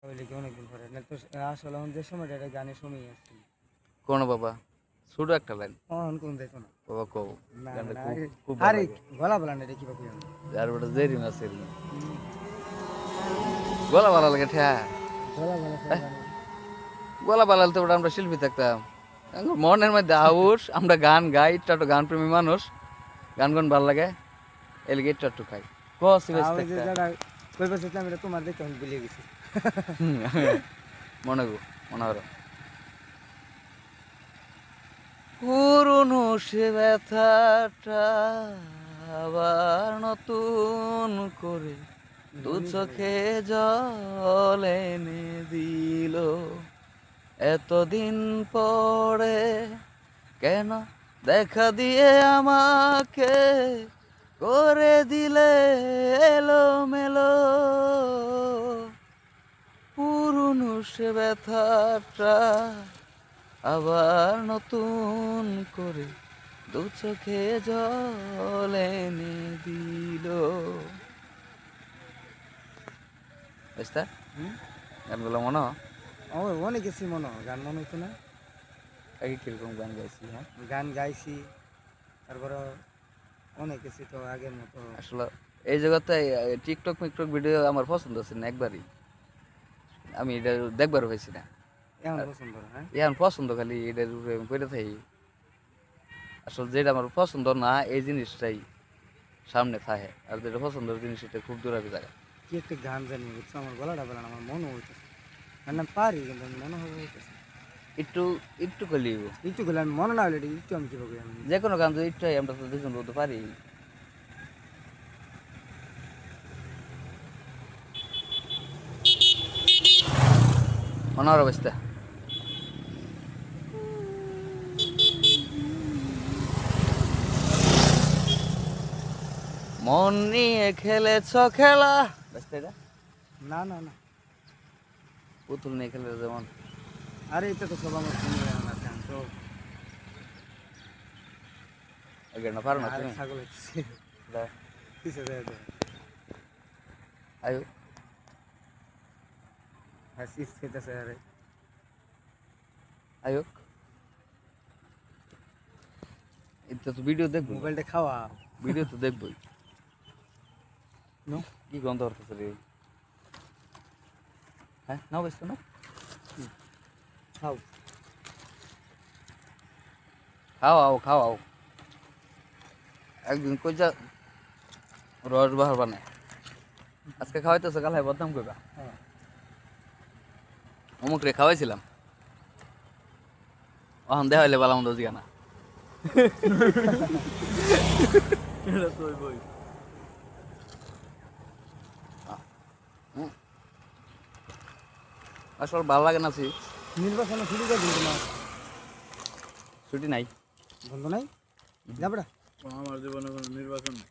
হইলে কি অনেকদিন পরে না তো আসলে এখন যে সময়টা এটা গানের সময় আসছি কোন বাবা ছোট একটা লাইন অন কোন দেখো না বাবা কও না গানটা না খুব আরে খুব ভালো আরে লাগে গলা বলা না দেখি বাকি আমি আর ওটা জেরি না সেরি না গলা ভালো লাগে ঠ্যা গলা বলা সব গান গলা ভালো তো ওটা আমরা শিল্পী থাকতাম এখন মনের মধ্যে আউস আমরা গান গাই একটু গান প্রেমী মানুষ গান গান ভালো লাগে এলিগে একটু খাই কস বেশ আমি যে থাকতা যারা কই বসেছিলাম এটা তোমার দেখে আমি ভুলে গেছি মনে গো মনে হলো পুরনো সে ব্যথাটা আবার নতুন করে দু চোখে জল এনে দিল এতদিন পরে কেন দেখা দিয়ে আমাকে করে দিলে এলোমেলো পুরনো সে ব্যথাটা আবার নতুন করে দু চোখে জল এনে দিল বুঝতা গানগুলো মনে হয়? ও অনেক গেছি মনে হয়, গান মনে হতো না আগে কিরকম গান গাইছি হ্যাঁ গান গাইছি তারপরে অনেক গেছি তো আগের মতো আসলে এই জগতে টিকটক মিকটক ভিডিও আমার পছন্দ আছে না একবারই আমি এটা দেখবার হয়েছি না এমন পছন্দ না, হ্যাঁ এখন পছন্দ খালি এটার উপরে আমি পড়ে থাকি আসলে যেটা আমার পছন্দ না এই জিনিসটাই সামনে থাকে আর যেটা পছন্দের জিনিস এটা খুব দূরে জায়গা কি একটা গান জানি বুঝছো আমার গলাটা বলা না আমার মনে হইতেছে মানে আমি পারি কিন্তু আমি মনে হইতেছে একটু একটু করলেই একটু গেলে আমি মনে না হলে একটু আমি কীভাবে আমি যে কোনো গান যদি একটু হয়, আমরা তো দুজন বলতে পারি মনোহর অবস্থা মন নিয়ে খেলেছ খেলা ব্যস্ত এটা না না না পুতুল নিয়ে খেলে যেমন আরে এটা তো সব আমার শুনে না গান তো গানটা পারো না আরে তুমি ছাগল হচ্ছে কিসে যায় তো আয়ো হ্যাঁ চিপস খেতেছে আরে আয়ো এটা তো ভিডিও দেখবো মোবাইলটা খাওয়া ভিডিও তো দেখবোই নো কি গন্ধ করতেছে রে হ্যাঁ নাও ব্যস্ত না খাও খাও খাও একদিন কই যা রস বাহার বানায় আজকে খাওয়াইতেছে কাল হয় বদনাম করবা হ্যাঁ অমুক রে খাওয়াইছিলাম অহন দেখা হইলে বালা মন্দ জিগা না আসলে ভালো লাগে না নির্বাচনে ছুটি করে দিন তোমার ছুটি নাই বন্ধু নাই যাবড়া আমার জীবনে কোনো নির্বাচন নেই